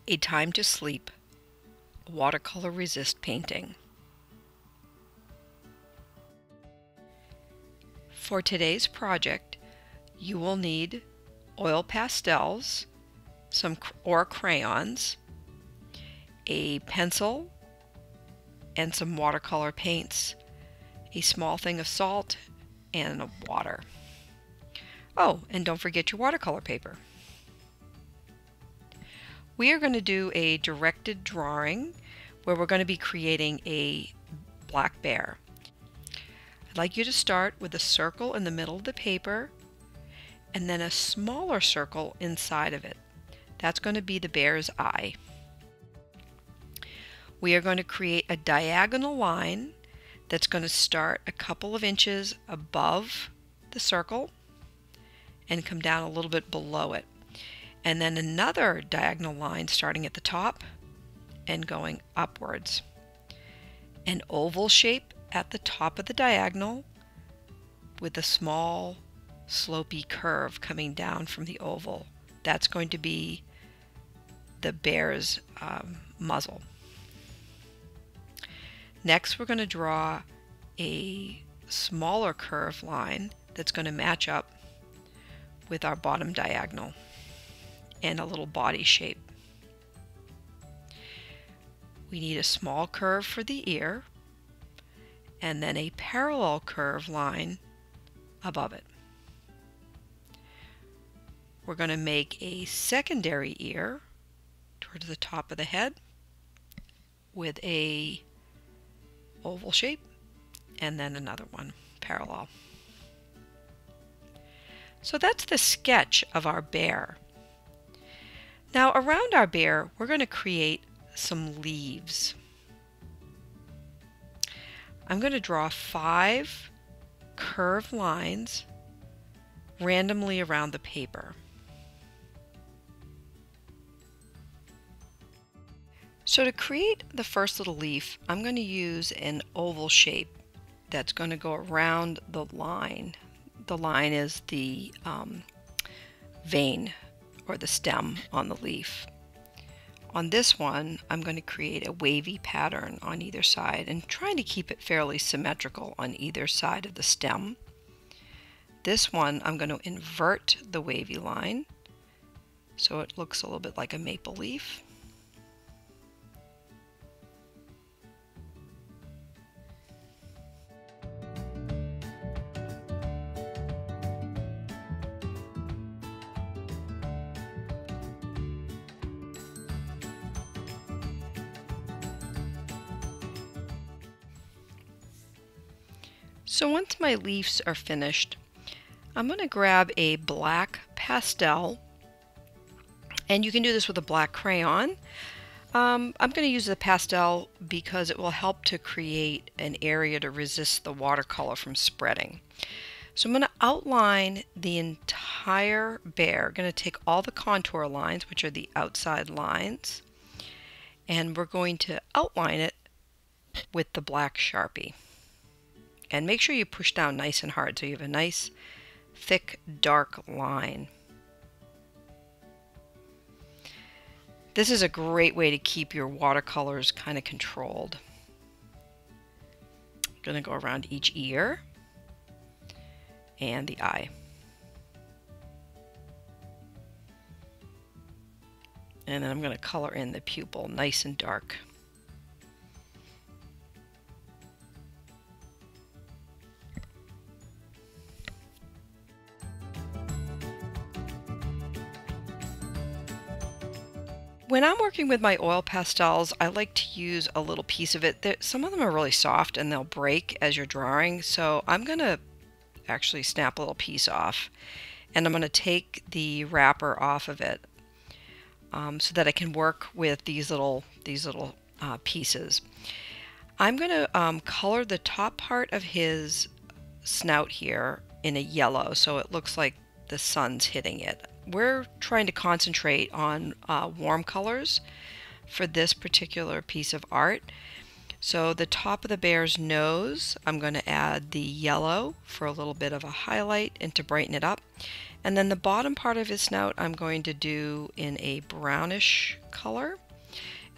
A Time to Sleep, Watercolor Resist Painting. For today's project, you will need oil pastels, or crayons, a pencil, and some watercolor paints, a small thing of salt, and water. Oh, and don't forget your watercolor paper. We are going to do a directed drawing where we're going to be creating a black bear. I'd like you to start with a circle in the middle of the paper and then a smaller circle inside of it. That's going to be the bear's eye. We are going to create a diagonal line that's going to start a couple of inches above the circle and come down a little bit below it. And then another diagonal line starting at the top and going upwards. An oval shape at the top of the diagonal with a small slopey curve coming down from the oval. That's going to be the bear's muzzle. Next, we're going to draw a smaller curved line that's going to match up with our bottom diagonal and a little body shape. We need a small curve for the ear and then a parallel curve line above it. We're going to make a secondary ear towards the top of the head with a oval shape and then another one parallel. So that's the sketch of our bear. Now around our bear, we're going to create some leaves. I'm going to draw 5 curved lines randomly around the paper. So to create the first little leaf, I'm going to use an oval shape that's going to go around the line. The line is the vein or the stem on the leaf. On this one, I'm going to create a wavy pattern on either side and trying to keep it fairly symmetrical on either side of the stem. This one, I'm going to invert the wavy line so it looks a little bit like a maple leaf. So once my leaves are finished, I'm going to grab a black pastel, and you can do this with a black crayon. I'm going to use the pastel because it will help to create an area to resist the watercolor from spreading. So I'm going to outline the entire bear. I'm going to take all the contour lines, which are the outside lines, and we're going to outline it with the black Sharpie. And make sure you push down nice and hard so you have a nice, thick, dark line. This is a great way to keep your watercolors kind of controlled. I'm going to go around each ear and the eye. And then I'm going to color in the pupil nice and dark. When I'm working with my oil pastels, I like to use a little piece of it. Some of them are really soft and they'll break as you're drawing, so I'm going to actually snap a little piece off, and I'm going to take the wrapper off of it so that I can work with these little pieces. I'm going to color the top part of his snout here in a yellow so it looks like the sun's hitting it. We're trying to concentrate on warm colors for this particular piece of art. So the top of the bear's nose, I'm going to add the yellow for a little bit of a highlight and to brighten it up. And then the bottom part of his snout I'm going to do in a brownish color.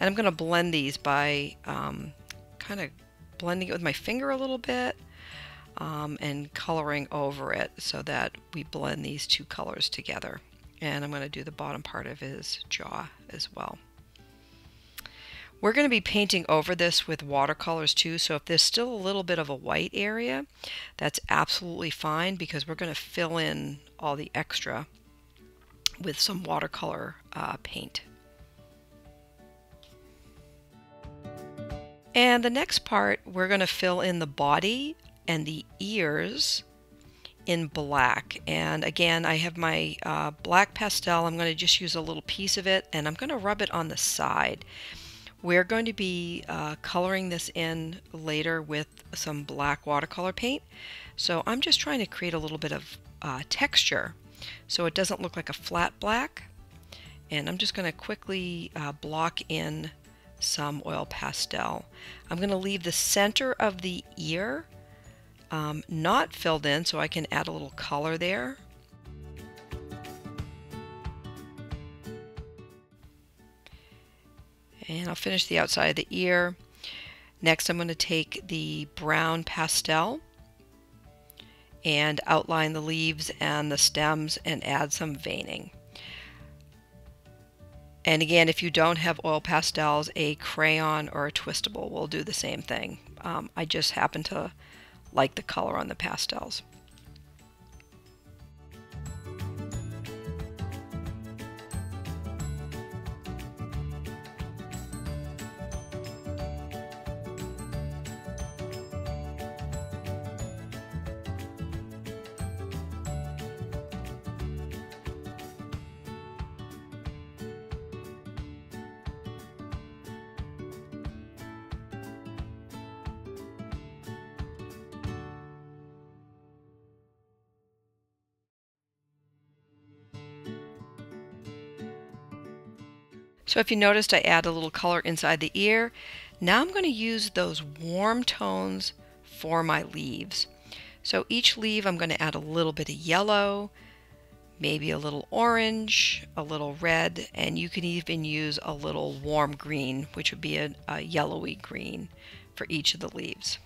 And I'm going to blend these by kind of blending it with my finger a little bit and coloring over it so that we blend these two colors together. And I'm going to do the bottom part of his jaw as well. We're going to be painting over this with watercolors too, so if there's still a little bit of a white area, that's absolutely fine because we're going to fill in all the extra with some watercolor paint. And the next part, we're going to fill in the body and the ears in black. And again, I have my black pastel. I'm going to just use a little piece of it and I'm going to rub it on the side. We're going to be coloring this in later with some black watercolor paint. So I'm just trying to create a little bit of texture so it doesn't look like a flat black. And I'm just going to quickly block in some oil pastel. I'm going to leave the center of the ear not filled in so I can add a little color there. And I'll finish the outside of the ear. Next I'm going to take the brown pastel and outline the leaves and the stems and add some veining. And again, if you don't have oil pastels, a crayon or a twistable will do the same thing. I just happen to like the color on the pastels. So if you noticed, I add a little color inside the ear. Now I'm going to use those warm tones for my leaves. So each leaf I'm going to add a little bit of yellow, maybe a little orange, a little red, and you can even use a little warm green, which would be a yellowy green for each of the leaves.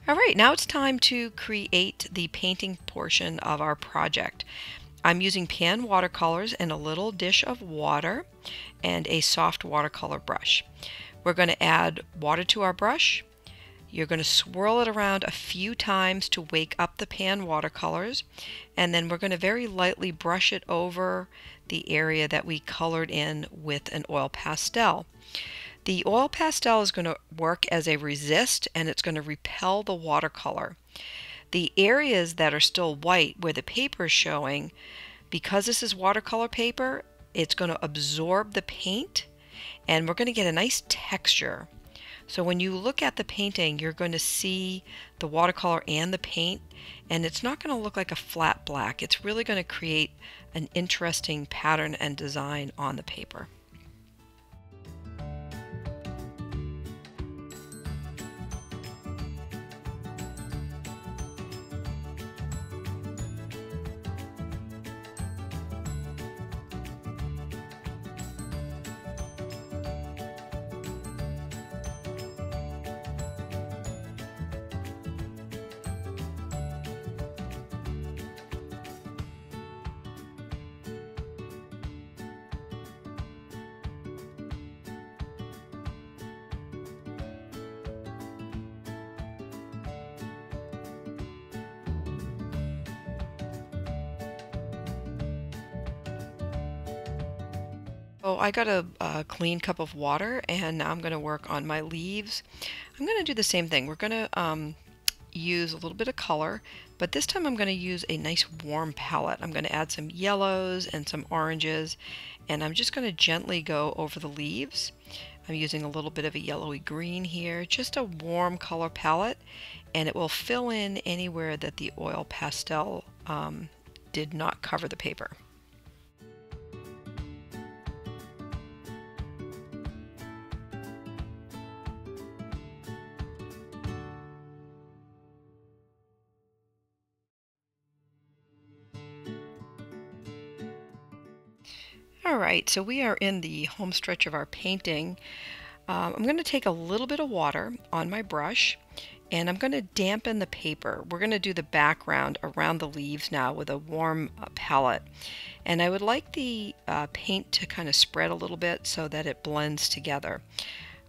All right, now it's time to create the painting portion of our project. I'm using pan watercolors and a little dish of water and a soft watercolor brush. We're going to add water to our brush. You're going to swirl it around a few times to wake up the pan watercolors, and then we're going to very lightly brush it over the area that we colored in with an oil pastel. The oil pastel is going to work as a resist and it's going to repel the watercolor. The areas that are still white where the paper is showing, because this is watercolor paper, it's going to absorb the paint and we're going to get a nice texture. So when you look at the painting, you're going to see the watercolor and the paint, and it's not going to look like a flat black. It's really going to create an interesting pattern and design on the paper. Oh, I got a clean cup of water, and now I'm going to work on my leaves. I'm going to do the same thing. We're going to use a little bit of color, but this time I'm going to use a nice warm palette. I'm going to add some yellows and some oranges, and I'm just going to gently go over the leaves. I'm using a little bit of a yellowy green here, just a warm color palette, and it will fill in anywhere that the oil pastel did not cover the paper. Alright, so we are in the home stretch of our painting. I'm going to take a little bit of water on my brush, and I'm going to dampen the paper. We're going to do the background around the leaves now with a warm palette. And I would like the paint to kind of spread a little bit so that it blends together.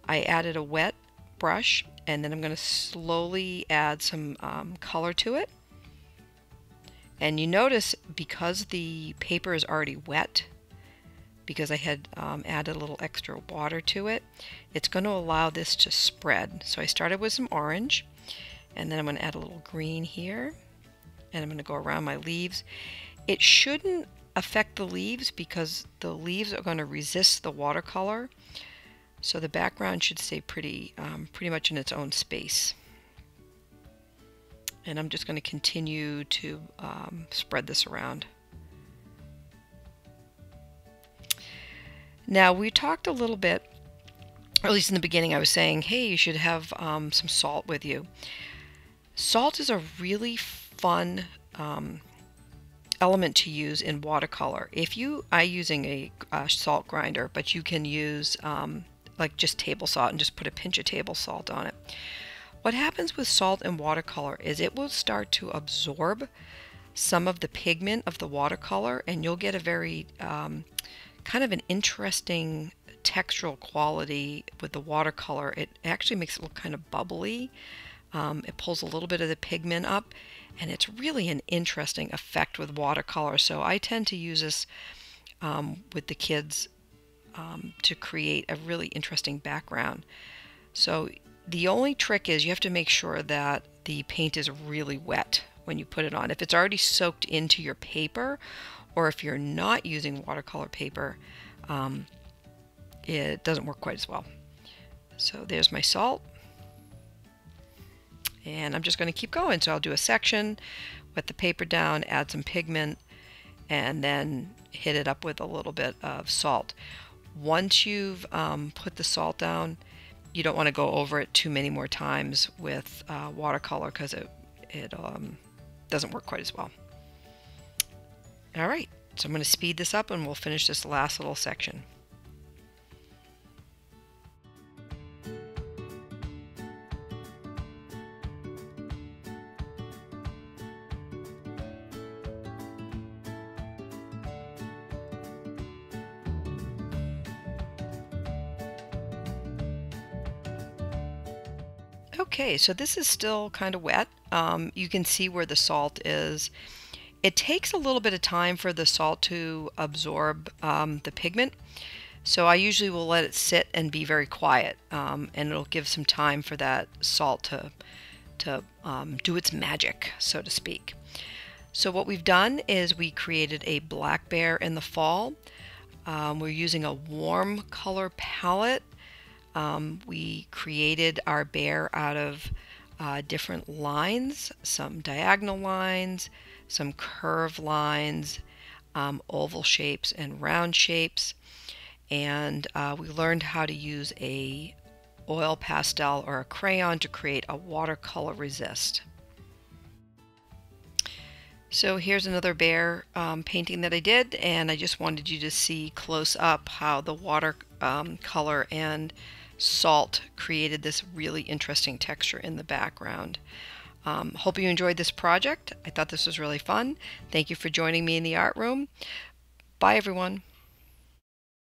I added a wet brush, and then I'm going to slowly add some color to it. And you notice, because the paper is already wet, because I had added a little extra water to it, it's going to allow this to spread. So I started with some orange, and then I'm going to add a little green here, and I'm going to go around my leaves. It shouldn't affect the leaves because the leaves are going to resist the watercolor, so the background should stay pretty much in its own space. And I'm just going to continue to spread this around. Now, we talked a little bit, or at least in the beginning I was saying, hey, you should have some salt with you. Salt is a really fun element to use in watercolor. I'm using a salt grinder, but you can use like just table salt and just put a pinch of table salt on it. What happens with salt and watercolor is it will start to absorb some of the pigment of the watercolor, and you'll get a very kind of an interesting textural quality with the watercolor. It actually makes it look kind of bubbly. It pulls a little bit of the pigment up, and it's really an interesting effect with watercolor. So I tend to use this with the kids to create a really interesting background. So the only trick is you have to make sure that the paint is really wet when you put it on. If it's already soaked into your paper, or if you're not using watercolor paper, it doesn't work quite as well. So there's my salt, and I'm just going to keep going. So I'll do a section, wet the paper down, add some pigment, and then hit it up with a little bit of salt. Once you've put the salt down, you don't want to go over it too many more times with watercolor, because it doesn't work quite as well. Alright, so I'm going to speed this up and we'll finish this last little section. Okay, so this is still kind of wet. You can see where the salt is. It takes a little bit of time for the salt to absorb the pigment, so I usually will let it sit and be very quiet, and it'll give some time for that salt to do its magic, so to speak. So what we've done is we created a black bear in the fall. We're using a warm color palette. We created our bear out of different lines, some diagonal lines, some curved lines, oval shapes and round shapes, and we learned how to use a oil pastel or a crayon to create a watercolor resist. So here's another bear painting that I did, and I just wanted you to see close up how the water color and salt created this really interesting texture in the background. Hope you enjoyed this project. I thought this was really fun. Thank you for joining me in the art room. Bye everyone.